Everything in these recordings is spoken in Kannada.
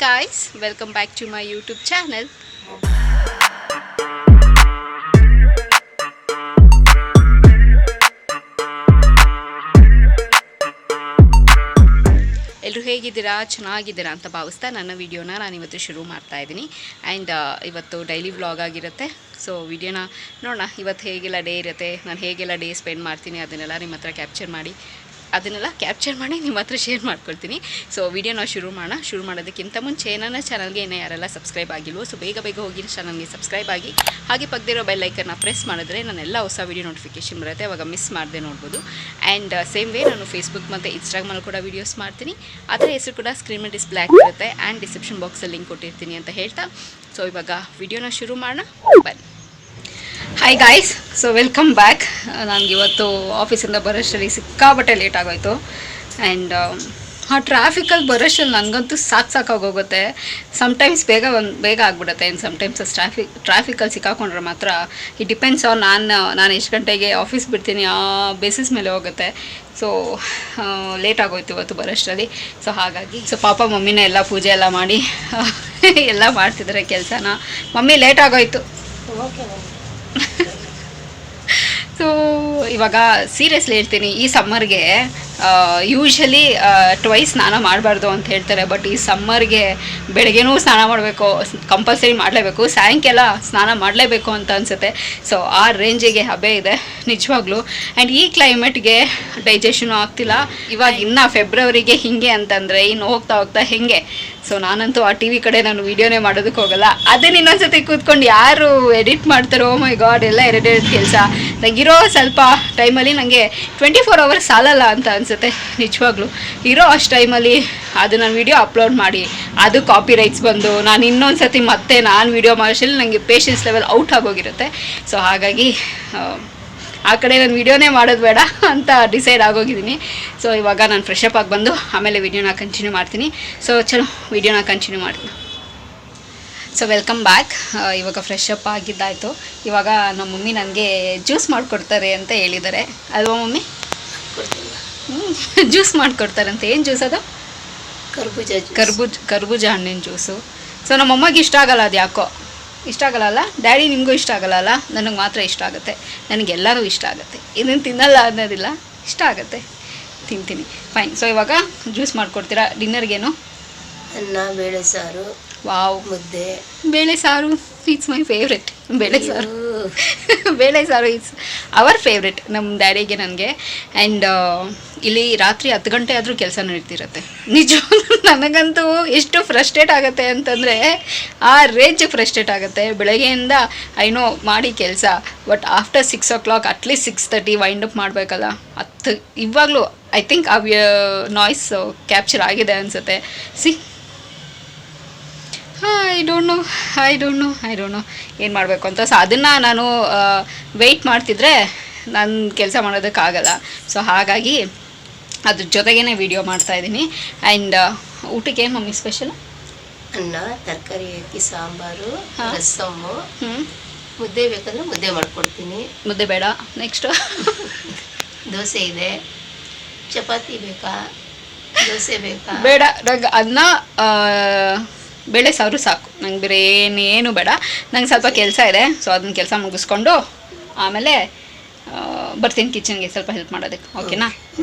guys, welcome back to my YouTube channel. ಎಲ್ಲರೂ ಹೇಗಿದ್ದೀರಾ, ಚೆನ್ನಾಗಿದ್ದೀರಾ ಅಂತ ಭಾವಿಸ್ತಾ ನನ್ನ ವಿಡಿಯೋನ ನಾನು ಇವತ್ತು ಶುರು ಮಾಡ್ತಾ ಇದ್ದೀನಿ. ಆ್ಯಂಡ್ ಇವತ್ತು ಡೈಲಿ ವ್ಲಾಗ್ ಆಗಿರುತ್ತೆ. ಸೊ ವಿಡಿಯೋನ ನೋಡೋಣ ಇವತ್ತು ಹೇಗೆಲ್ಲ ಡೇ ಇರುತ್ತೆ, ನಾನು ಹೇಗೆಲ್ಲ ಡೇ ಸ್ಪೆಂಡ್ ಮಾಡ್ತೀನಿ ಅದನ್ನೆಲ್ಲ ನಿಮ್ಮ ಹತ್ರ ಕ್ಯಾಪ್ಚರ್ ಮಾಡಿ ನಿಮ್ಮ ಹತ್ರ ಶೇರ್ ಮಾಡ್ಕೊಳ್ತೀನಿ. ಸೊ ವಿಡಿಯೋನ ಶುರು ಮಾಡೋದಕ್ಕಿಂತ ಮುಂಚೆ ನನ್ನ ಚಾನಲ್ಗೆ ಇನ್ನೂ ಯಾರೆಲ್ಲ ಸಬ್ಸ್ಕ್ರೈಬ್ ಆಗಿಲ್ವೋ ಸೊ ಬೇಗ ಹೋಗಿ ಚಾನಲ್ಗೆ ಸಬ್ಸ್ಕ್ರೈಬ್ ಆಗಿ, ಹಾಗೆ ಪಕ್ಕದಿರೋ ಬೆಲ್ ಐಕನ್ನ ಪ್ರೆಸ್ ಮಾಡಿದ್ರೆ ನಾನೆಲ್ಲ ಹೊಸ ವೀಡಿಯೋ ನೋಟಿಫಿಕೇಷನ್ ಬರುತ್ತೆ, ಅವಾಗ ಮಿಸ್ ಮಾಡದೆ ನೋಡ್ಬೋದು. ಆ್ಯಂಡ್ ಸೇಮ್ ವೇ ನಾನು ಫೇಸ್ಬುಕ್ ಮತ್ತು ಇನ್ಸ್ಟಾಗ್ರಾಮಲ್ಲಿ ಕೂಡ ವೀಡಿಯೋಸ್ ಮಾಡ್ತೀನಿ. ಅದರ ಹೆಸರು ಕೂಡ ಸ್ಕ್ರೀನ್ ಮೇಲೆ ಡಿಸ್ಪ್ಲೇ ಆಗಿರುತ್ತೆ ಆ್ಯಂಡ್ ಡಿಸ್ಕ್ರಿಪ್ಷನ್ ಬಾಕ್ಸಲ್ಲಿ ಲಿಂಕ್ ಕೊಟ್ಟಿರ್ತೀನಿ ಅಂತ ಹೇಳ್ತಾ ಸೊ ಇವಾಗ ವಿಡಿಯೋನ ಶುರು ಮಾಡೋಣ, ಬನ್ನಿ. Hi guys, so welcome back. ನನಗೆ ಇವತ್ತು ಆಫೀಸಿಂದ ಬರೋಷ್ಟರಲ್ಲಿ ಸಿಕ್ಕಾಬಟ್ಟೆ ಲೇಟ್ ಆಗೋಯ್ತು. ಆ್ಯಂಡ್ ಆ ಟ್ರಾಫಿಕಲ್ಲಿ ಬರೋಷ್ಟರಲ್ಲಿ ನನಗಂತೂ ಸಾಕಾಗೋಗುತ್ತೆ. ಸಮ್ಟೈಮ್ಸ್ ಬೇಗ ಆಗಿಬಿಡುತ್ತೆ ಆ್ಯಂಡ್ ಸಮ್ಟೈಮ್ಸ್ ಟ್ರಾಫಿಕಲ್ಲಿ ಸಿಕ್ಕಾಕೊಂಡ್ರೆ ಮಾತ್ರ ಇಟ್ ಡಿಪೆಂಡ್ಸ್ ಆನ್ ನಾನು ಎಷ್ಟು ಗಂಟೆಗೆ ಆಫೀಸ್ ಬಿಡ್ತೀನಿ ಆ ಬೇಸಿಸ್ ಮೇಲೆ ಹೋಗುತ್ತೆ. ಸೊ ಲೇಟ್ ಆಗೋಯ್ತು ಇವತ್ತು ಬರೋಷ್ಟರಲ್ಲಿ. ಸೊ ಹಾಗಾಗಿ ಪಾಪ ಮಮ್ಮಿನೇ ಎಲ್ಲ ಪೂಜೆ ಎಲ್ಲ ಮಾಡಿ ಎಲ್ಲ ಮಾಡ್ತಿದ್ದಾರೆ ಕೆಲಸನ. ಮಮ್ಮಿ ಲೇಟ್ ಆಗೋಯ್ತು. ಸೊ ಇವಾಗ ಸೀರಿಯಸ್ಲಿ ಹೇಳ್ತೀನಿ, ಈ ಸಮ್ಮರ್ಗೆ ಯೂಶ್ವಲಿ ಟ್ವೈಸ್ ಸ್ನಾನ ಮಾಡಬಾರ್ದು ಅಂತ ಹೇಳ್ತಾರೆ. ಬಟ್ ಈ ಸಮ್ಮರ್ಗೆ ಬೆಳಗ್ಗೆನೂ ಸ್ನಾನ ಮಾಡಬೇಕು, ಕಂಪಲ್ಸರಿ ಮಾಡಲೇಬೇಕು, ಸಾಯಂಕಾಲ ಸ್ನಾನ ಮಾಡಲೇಬೇಕು ಅಂತ ಅನಿಸುತ್ತೆ. ಸೊ ಆ ರೇಂಜಿಗೆ ಹಬೆ ಇದೆ ನಿಜವಾಗ್ಲೂ. ಆ್ಯಂಡ್ ಈ ಕ್ಲೈಮೇಟ್ಗೆ ಡೈಜೆಷನು ಆಗ್ತಿಲ್ಲ. ಇವಾಗ ಇನ್ನು ಫೆಬ್ರವರಿಗೆ ಹೀಗೆ ಅಂತಂದರೆ ಇನ್ನು ಹೋಗ್ತಾ ಹೇಗೆ. ಸೊ ನಾನಂತೂ ಆ ಟಿ ವಿ ಕಡೆ ನಾನು ವೀಡಿಯೋನೇ ಮಾಡೋದಕ್ಕೆ ಹೋಗಲ್ಲ. ಅದನ್ನು ಇನ್ನೊಂದ್ಸತಿ ಕೂತ್ಕೊಂಡು ಯಾರು ಎಡಿಟ್ ಮಾಡ್ತಾರೋ, ಮೈ ಗಾಡ್, ಎಲ್ಲ ಎರಡೆರಡು ಕೆಲಸ. ನನಗಿರೋ ಸ್ವಲ್ಪ ಟೈಮಲ್ಲಿ ನನಗೆ 24 hours ಸಾಲಲ್ಲ ಅಂತ ಅನಿಸುತ್ತೆ ನಿಜವಾಗ್ಲೂ. ಇರೋ ಅಷ್ಟು ಟೈಮಲ್ಲಿ ಅದು ನಾನು ವೀಡಿಯೋ ಅಪ್ಲೋಡ್ ಮಾಡಿ ಅದು ಕಾಪಿ ರೈಟ್ಸ್ ಬಂದು ನಾನು ಇನ್ನೊಂದು ಸತಿ ಮತ್ತೆ ನಾನು ವೀಡಿಯೋ ಮಾಡೋಷ್ಟರಲ್ಲಿ ನನಗೆ ಪೇಷನ್ಸ್ ಲೆವೆಲ್ ಔಟ್ ಆಗೋಗಿರುತ್ತೆ. ಸೊ ಹಾಗಾಗಿ ಆ ಕಡೆ ನಾನು ವೀಡಿಯೋನೇ ಮಾಡೋದು ಬೇಡ ಅಂತ ಡಿಸೈಡ್ ಆಗೋಗಿದ್ದೀನಿ. ಸೊ ಇವಾಗ ನಾನು ಫ್ರೆಶ್ ಅಪ್ ಆಗಿ ಬಂದು ಆಮೇಲೆ ವೀಡಿಯೋನ ಕಂಟಿನ್ಯೂ ಮಾಡ್ತೀನಿ. ಸೊ ಚಲೋ ವೀಡಿಯೋನ ಕಂಟಿನ್ಯೂ ಮಾಡ್ತೀನಿ. So welcome back. ಇವಾಗ ಫ್ರೆಶ್ ಅಪ್ ಆಗಿದ್ದಾಯಿತು. ಇವಾಗ ನಮ್ಮ ಮಮ್ಮಿ ನನಗೆ ಜ್ಯೂಸ್ ಮಾಡಿಕೊಡ್ತಾರೆ ಅಂತ ಹೇಳಿದ್ದಾರೆ ಅಲ್ವಾ ಮಮ್ಮಿ? ಜ್ಯೂಸ್ ಮಾಡಿಕೊಡ್ತಾರಂತೆ. ಏನು ಜ್ಯೂಸ್ ಅದು? ಕರ್ಬೂಜ ಹಣ್ಣಿನ ಜ್ಯೂಸು. ಸೊ ನಮ್ಮಮ್ಮಗೆ ಇಷ್ಟ ಆಗಲ್ಲ, ಅದು ಯಾಕೋ ಇಷ್ಟ ಆಗಲ್ಲ. ಡ್ಯಾಡಿ ನಿಮಗೂ ಇಷ್ಟ ಆಗಲ್ಲ, ನನಗೆ ಮಾತ್ರ ಇಷ್ಟ ಆಗುತ್ತೆ. ನನಗೆಲ್ಲರೂ ಇಷ್ಟ ಆಗುತ್ತೆ. ಇದನ್ನು ತಿನ್ನಲ್ಲ ಅನ್ನೋದಿಲ್ಲ, ಇಷ್ಟ ಆಗುತ್ತೆ, ತಿಂತೀನಿ. ಫೈನ್. ಸೊ ಇವಾಗ ಜ್ಯೂಸ್ ಮಾಡಿಕೊಡ್ತೀರಾ. ಡಿನ್ನರ್ಗೇನು? ಅನ್ನ, ಬೇಳೆ ಸಾರು, ವಾವ್, ಮುದ್ದೆ. ಬೇಳೆ ಸಾರು ಇಟ್ಸ್ ಮೈ ಫೇವ್ರೆಟ್. ಬೇಳೆ ಸಾರು ಇಟ್ಸ್ ಅವರ್ ಫೇವ್ರೆಟ್ ನಮ್ಮ ಡ್ಯಾಡಿಗೆ, ನನಗೆ. ಆ್ಯಂಡ್ ಇಲ್ಲಿ ರಾತ್ರಿ 10 ಗಂಟೆ ಆದರೂ ಕೆಲಸ ನಡೀತಿರುತ್ತೆ. ನಿಜ ನನಗಂತೂ ಎಷ್ಟು ಫ್ರಸ್ಟ್ರೇಟ್ ಆಗುತ್ತೆ ಅಂತಂದರೆ ಆ ರೇಂಜ್ ಫ್ರಸ್ಟ್ರೇಟ್ ಆಗುತ್ತೆ. ಬೆಳಗ್ಗೆಯಿಂದ ಐನೋ ಮಾಡಿ ಕೆಲಸ, but after 6 o'clock at least 6:30 wind up ಮಾಡಬೇಕಲ್ಲ. ಇವಾಗಲೂ ಐ ಥಿಂಕ್ ಆ ನಾಯ್ಸ್ ಕ್ಯಾಪ್ಚರ್ ಆಗಿದೆ ಅನಿಸುತ್ತೆ. ಐ ಡೋಂಟ್ ನೋ ಏನು ಮಾಡಬೇಕು ಅಂತ. ಸೊ ಅದನ್ನು ನಾನು ವೆಯ್ಟ್ ಮಾಡ್ತಿದ್ರೆ ನಾನು ಕೆಲಸ ಮಾಡೋದಕ್ಕಾಗಲ್ಲ. ಸೊ ಹಾಗಾಗಿ ಅದ್ರ ಜೊತೆಗೇ ವೀಡಿಯೋ ಮಾಡ್ತಾಯಿದ್ದೀನಿ. ಆ್ಯಂಡ್ ಊಟಕ್ಕೆ ಏನು ಮಮ್ಮಿ ಸ್ಪೆಷಲ್? ಅನ್ನ, ತರಕಾರಿ ಹಾಕಿ ಸಾಂಬಾರು, ರಸಮ್ಮು. ಮುದ್ದೆ ಬೇಕಂದ್ರೆ ಮುದ್ದೆ ಮಾಡ್ಕೊಡ್ತೀನಿ. ಮುದ್ದೆ ಬೇಡ. ನೆಕ್ಸ್ಟು ದೋಸೆ ಇದೆ. ಚಪಾತಿ ಬೇಕಾ? ದೋಸೆ ಬೇಕಾ? ಬೇಡ, ನಂಗೆ ಅನ್ನ ಬೇಳೆ ಸಾರು ಸಾಕು. ನಂಗೆ ಬೇರೆ ಏನೇನು ಬೇಡ. ನಂಗೆ ಸ್ವಲ್ಪ ಕೆಲಸ ಇದೆ. ಸೊ ಅದನ್ನ ಕೆಲಸ ಮುಗಿಸ್ಕೊಂಡು ಆಮೇಲೆ ಬರ್ತೀನಿ ಕಿಚನ್ಗೆ ಸ್ವಲ್ಪ ಹೆಲ್ಪ್ ಮಾಡೋದಕ್ಕೆ. ಓಕೆನಾ?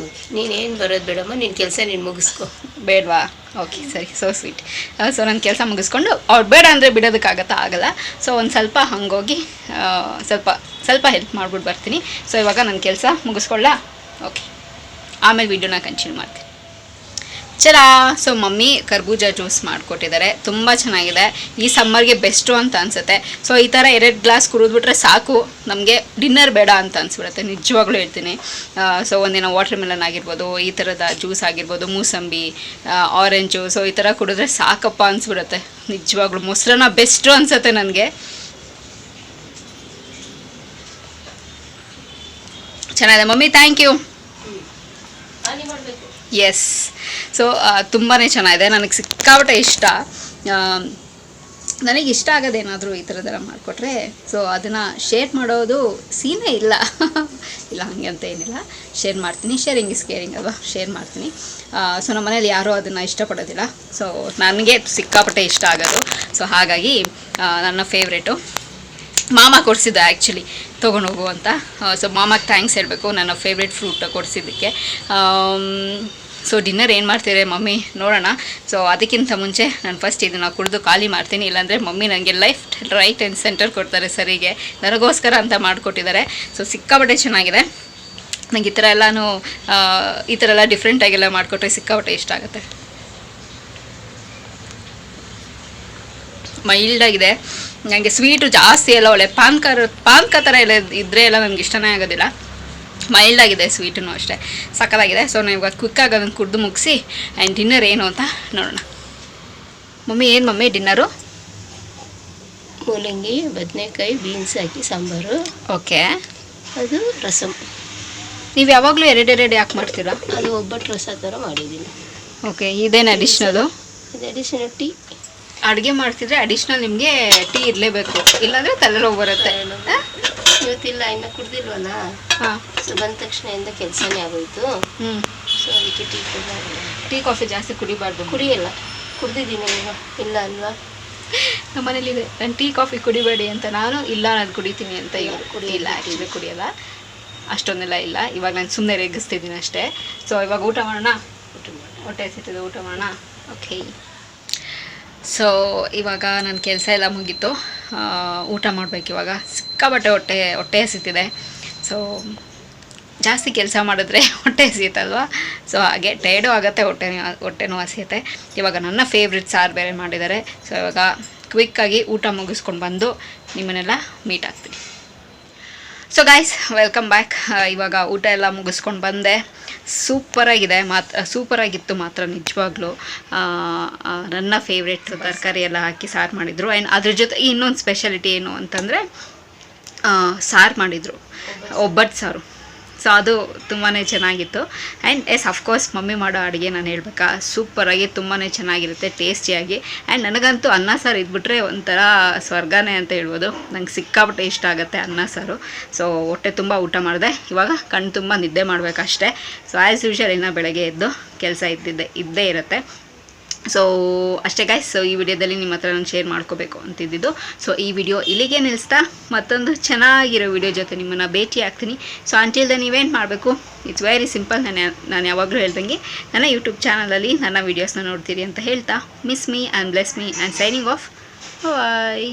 ನೀನೇನು ಬರೋದು ಬೇಡಮ್ಮ, ನಿನ್ನ ಕೆಲಸ ನೀನು ಮುಗಿಸ್ಕೊ. ಬೇಡವಾ? ಓಕೆ, ಸರಿ. So sweet. ಸೊ ನನ್ನ ಕೆಲಸ ಮುಗಿಸ್ಕೊಂಡು ಅವ್ರು ಬೇಡ ಅಂದರೆ ಆಗಲ್ಲ. ಸೊ ಒಂದು ಸ್ವಲ್ಪ ಹಂಗೋಗಿ ಸ್ವಲ್ಪ ಹೆಲ್ಪ್ ಮಾಡ್ಬಿಟ್ಟು ಬರ್ತೀನಿ. ಸೊ ಇವಾಗ ನನ್ನ ಕೆಲಸ ಮುಗಿಸ್ಕೊಳ್ಳ. ಓಕೆ, ಆಮೇಲೆ ವೀಡಿಯೋನ ಕಂಟಿನ್ಯೂ ಮಾಡ್ತೀನಿ. ಚಲಾ. ಸೊ ಮಮ್ಮಿ ಕರ್ಬೂಜ ಜ್ಯೂಸ್ ಮಾಡಿಕೊಟ್ಟಿದ್ದಾರೆ. ತುಂಬ ಚೆನ್ನಾಗಿದೆ. ಈ ಸಮ್ಮರ್ಗೆ ಬೆಸ್ಟು ಅಂತ ಅನಿಸುತ್ತೆ. ಸೊ ಈ ಥರ 2 ಗ್ಲಾಸ್ ಕುಡಿದ್ಬಿಟ್ರೆ ಸಾಕು, ನಮಗೆ ಡಿನ್ನರ್ ಬೇಡ ಅಂತ ಅನಿಸ್ಬಿಡುತ್ತೆ ನಿಜವಾಗ್ಲೂ ಹೇಳ್ತೀನಿ. ಸೊ ಒಂದಿನ ವಾಟರ್ ಮೆಲನ್ ಆಗಿರ್ಬೋದು, ಈ ಥರದ ಜ್ಯೂಸ್ ಆಗಿರ್ಬೋದು, ಮೂಸಂಬಿ, ಆರೆಂಜು, ಸೊ ಈ ಥರ ಕುಡಿದ್ರೆ ಸಾಕಪ್ಪ ಅನಿಸ್ಬಿಡುತ್ತೆ ನಿಜವಾಗ್ಲೂ. ಮೊಸರನ್ನ ಬೆಸ್ಟು ಅನಿಸುತ್ತೆ ನನಗೆ. ಚೆನ್ನಾಗಿದೆ mummy, thank you. Yes. So ತುಂಬಾ ಚೆನ್ನಾಗಿದೆ, ನನಗೆ ಸಿಕ್ಕಾಪಟ್ಟೆ ಇಷ್ಟ. ನನಗೆ ಇಷ್ಟ ಆಗೋದೇನಾದರೂ ಈ ಥರದ್ದೆಲ್ಲ ಮಾಡಿಕೊಟ್ರೆ ಸೊ ಅದನ್ನು ಶೇರ್ ಮಾಡೋದು ಸೀನೇ ಇಲ್ಲ ಇಲ್ಲ ಹಾಗೆ ಅಂತ ಏನಿಲ್ಲ, ಶೇರ್ ಮಾಡ್ತೀನಿ. ಶೇರಿಂಗ್ ಇಸ್ ಕೇರಿಂಗ್ ಅಲ್ವಾ, ಶೇರ್ ಮಾಡ್ತೀನಿ. ಸೊ ನಮ್ಮ ಮನೇಲಿ ಯಾರೂ ಅದನ್ನು ಇಷ್ಟಪಡೋದಿಲ್ಲ. ಸೊ ನನಗೆ ಸಿಕ್ಕಾಪಟ್ಟೆ ಇಷ್ಟ ಆಗೋದು. ಸೊ ಹಾಗಾಗಿ ನನ್ನ ಫೇವ್ರೇಟು ಮಾಮ ಕೊಡಿಸಿದ್ದ ಆ್ಯಕ್ಚುಲಿ ತೊಗೊಂಡೋಗು ಅಂತ. ಸೊ ಮಾಮಗೆ ಥ್ಯಾಂಕ್ಸ್ ಹೇಳಬೇಕು ನನ್ನ ಫೇವ್ರೇಟ್ ಫ್ರೂಟ್ ಕೊಡಿಸಿದ್ದಕ್ಕೆ. ಸೊ ಡಿನ್ನರ್ ಏನು ಮಾಡ್ತೀರಿ ಮಮ್ಮಿ ನೋಡೋಣ. ಸೊ ಅದಕ್ಕಿಂತ ಮುಂಚೆ ನಾನು ಫಸ್ಟ್ ಇದನ್ನು ಕುಡಿದು ಖಾಲಿ ಮಾಡ್ತೀನಿ, ಇಲ್ಲಾಂದರೆ ಮಮ್ಮಿ ನನಗೆ ರೈಟ್ ಆ್ಯಂಡ್ ಸೆಂಟರ್ ಕೊಡ್ತಾರೆ ಸರಿಗೆ, ನನಗೋಸ್ಕರ ಅಂತ ಮಾಡಿಕೊಟ್ಟಿದ್ದಾರೆ. ಸೊ ಸಿಕ್ಕಾಪಟ್ಟೆ ಚೆನ್ನಾಗಿದೆ. ನನಗೆ ಈ ಥರ ಎಲ್ಲನೂ ಈ ಥರ ಎಲ್ಲ ಡಿಫ್ರೆಂಟಾಗೆಲ್ಲ ಮಾಡಿಕೊಟ್ರೆ ಸಿಕ್ಕಾಪಟ್ಟೆ ಇಷ್ಟ ಆಗುತ್ತೆ. ಮೈಲ್ಡಾಗಿದೆ, ನನಗೆ ಸ್ವೀಟು ಜಾಸ್ತಿ ಎಲ್ಲ ಒಳ್ಳೆ ಪಾನ್ಕ ಥರ ಎಲ್ಲ ಇದ್ದರೆ ಎಲ್ಲ ನನಗೆ ಇಷ್ಟನೇ ಆಗೋದಿಲ್ಲ. ಮೈಲ್ಡಾಗಿದೆ, ಸ್ವೀಟೂ ಅಷ್ಟೇ ಸಕ್ಕತ್ತಾಗಿದೆ. ಸೊ ನಾವು ಇವಾಗ ಕ್ವಿಕ್ಕಾಗಿ ಅದನ್ನು ಕುಡಿದು ಮುಗಿಸಿ ಆ್ಯಂಡ್ ಡಿನ್ನರ್ ಏನು ಅಂತ ನೋಡೋಣ. ಮಮ್ಮಿ ಏನು ಮಮ್ಮಿ ಡಿನ್ನರು? ಮೂಲಂಗಿ ಬದನೆಕಾಯಿ ಬೀನ್ಸ್ ಹಾಕಿ ಸಾಂಬಾರು. ಓಕೆ, ಅದು ರಸಮ್. ನೀವು ಯಾವಾಗಲೂ ಎರಡೆರಡು ಯಾಕೆ ಮಾಡ್ತೀರಾ? ಅದು ಒಬ್ಬಟ್ಟು ರಸ ಥರ ಮಾಡಿದ್ದೀನಿ. ಓಕೆ, ಇದೇನು ಅಡಿಷ್ನಲು? ಇದು ಅಡಿಷನಲ್ ಟೀ. ಅಡುಗೆ ಮಾಡ್ತಿದ್ರೆ ಅಡಿಷ್ನಲ್ ನಿಮಗೆ ಟೀ ಇರಲೇಬೇಕು, ಇಲ್ಲಾಂದರೆ ತಲೆನೋವು ಬರುತ್ತೆ. ಇವತ್ತಿಲ್ಲ, ಇನ್ನು ಕುಡ್ದಿಲ್ವಲ್ಲ. ಹಾಂ, ಸೊ ಬಂದ ತಕ್ಷಣದಿಂದ ಕೆಲಸನೇ ಆಗೋಯ್ತು. ಸೊ ಅದಕ್ಕೆ ಟೀ ಟೀ ಕಾಫಿ ಜಾಸ್ತಿ ಕುಡಿಬಾರ್ದು. ಕುಡಿಯಲ್ಲ, ಕುಡ್ದಿದ್ದೀನಿ ಈಗ. ಇಲ್ಲ ಅಲ್ವಾ? ನಮ್ಮ ಮನೇಲಿದೆ, ನಾನು ಟೀ ಕಾಫಿ ಕುಡಿಬೇಡಿ ಅಂತ. ನಾನು ಇಲ್ಲ ನಾನು ಕುಡಿತೀನಿ ಅಂತ. ಇವಾಗ ಕುಡಿಯಲ್ಲ, ಆ್ಯಕ್ಚುಲಿ ಕುಡಿಯಲ್ಲ, ಅಷ್ಟೊಂದೆಲ್ಲ ಇಲ್ಲ. ಇವಾಗ ನಾನು ಸುಮ್ಮನೆ ರೇಗಿಸ್ತಿದ್ದೀನಿ ಅಷ್ಟೇ. ಸೊ ಇವಾಗ ಊಟ ಮಾಡೋಣ, ಹೊಟ್ಟೆ ಹಸಿತಿದೆ, ಊಟ ಮಾಡೋಣ. ಓಕೆ, ಸೊ ಇವಾಗ ನನ್ನ ಕೆಲಸ ಎಲ್ಲ ಮುಗೀತು, ಊಟ ಮಾಡಬೇಕು ಇವಾಗ. ಸಿಕ್ಕಾಬಟ್ಟೆ ಹೊಟ್ಟೆ ಹಸಿತಿದೆ. ಸೊ ಜಾಸ್ತಿ ಕೆಲಸ ಮಾಡಿದ್ರೆ ಹೊಟ್ಟೆ ಹಸಿಯುತ್ತಲ್ವ, ಸೊ ಹಾಗೆ ಟೈರ್ಡು ಆಗುತ್ತೆ, ಹೊಟ್ಟೆನೂ ಹಸಿಯುತ್ತೆ. ಇವಾಗ ನನ್ನ ಫೇವ್ರೆಟ್ ಸಾರು ಬೇರೆ ಮಾಡಿದ್ದಾರೆ. ಸೊ ಇವಾಗ ಕ್ವಿಕ್ಕಾಗಿ ಊಟ ಮುಗಿಸ್ಕೊಂಡು ಬಂದು ನಿಮ್ಮನ್ನೆಲ್ಲ ಮೀಟ್ ಆಗ್ತೀನಿ. So guys, welcome back. ಇವಾಗ ಊಟ ಎಲ್ಲ ಮುಗಿಸ್ಕೊಂಡು ಬಂದೆ. ಸೂಪರಾಗಿತ್ತು ಮಾತ್ರ ನಿಜವಾಗ್ಲೂ. ನನ್ನ ಫೇವ್ರೆಟ್ ತರಕಾರಿ ಎಲ್ಲ ಹಾಕಿ ಸಾರು ಮಾಡಿದರು. ಆ್ಯಂಡ್ ಅದ್ರ ಜೊತೆ ಇನ್ನೊಂದು ಸ್ಪೆಷಾಲಿಟಿ ಏನು ಅಂತಂದರೆ ಸಾರು ಮಾಡಿದರು, ಒಬ್ಬಟ್ಟು ಸಾರು. ಸೊ ಅದು ತುಂಬಾ ಚೆನ್ನಾಗಿತ್ತು. ಆ್ಯಂಡ್ ಅಫ್ಕೋರ್ಸ್ ಮಮ್ಮಿ ಮಾಡೋ ಅಡುಗೆ ನಾನು ಹೇಳ್ಬೇಕಾ, ಸೂಪರಾಗಿ ತುಂಬಾ ಚೆನ್ನಾಗಿರುತ್ತೆ, ಟೇಸ್ಟಿಯಾಗಿ. ಆ್ಯಂಡ್ ನನಗಂತೂ ಅನ್ನ ಸಾರು ಇದ್ಬಿಟ್ರೆ ಒಂಥರ ಸ್ವರ್ಗನೇ ಅಂತ ಹೇಳ್ಬೋದು. ನಂಗೆ ಸಿಕ್ಕಾಪಟ್ಟೆ ಇಷ್ಟ ಆಗುತ್ತೆ ಅನ್ನ ಸಾರು. ಸೊ ಹೊಟ್ಟೆ ತುಂಬ ಊಟ ಮಾಡಿದೆ. ಇವಾಗ ಕಣ್ಣು ತುಂಬ ನಿದ್ದೆ ಮಾಡಬೇಕಷ್ಟೇ. ಸೊ ಆ್ಯಸ್ ಯೂಶುವಲ್ ಇನ್ನೂ ಬೆಳಗ್ಗೆ ಎದ್ದು ಕೆಲಸ ಇದ್ದೇ ಇರುತ್ತೆ. ಸೊ ಅಷ್ಟೇ ಗೈಸ್. ಸೊ ಈ ವಿಡಿಯೋದಲ್ಲಿ ನಿಮ್ಮ ಹತ್ರ ನಾನು ಶೇರ್ ಮಾಡ್ಕೋಬೇಕು ಅಂತಿದ್ದು. ಸೊ ಈ ವಿಡಿಯೋ ಇಲ್ಲಿಗೆ ನಿಲ್ಲಿಸ್ತಾ ಮತ್ತೊಂದು ಚೆನ್ನಾಗಿರೋ ವಿಡಿಯೋ ಜೊತೆ ನಿಮ್ಮನ್ನು ಭೇಟಿ ಆಗ್ತೀನಿ. ಸೊ ಅಂಟಿಲ್ ದೆನ್ ನೀವೇನು ಮಾಡಬೇಕು, ಇಟ್ಸ್ ವೆರಿ ಸಿಂಪಲ್. ನಾನು ಯಾವಾಗಲೂ ಹೇಳ್ದಂಗೆ ನನ್ನ ಯೂಟ್ಯೂಬ್ ಚಾನಲಲ್ಲಿ ನನ್ನ ವೀಡಿಯೋಸ್ನ ನೋಡ್ತೀರಿ ಅಂತ ಹೇಳ್ತಾ, miss me and bless me and signing off. Bye.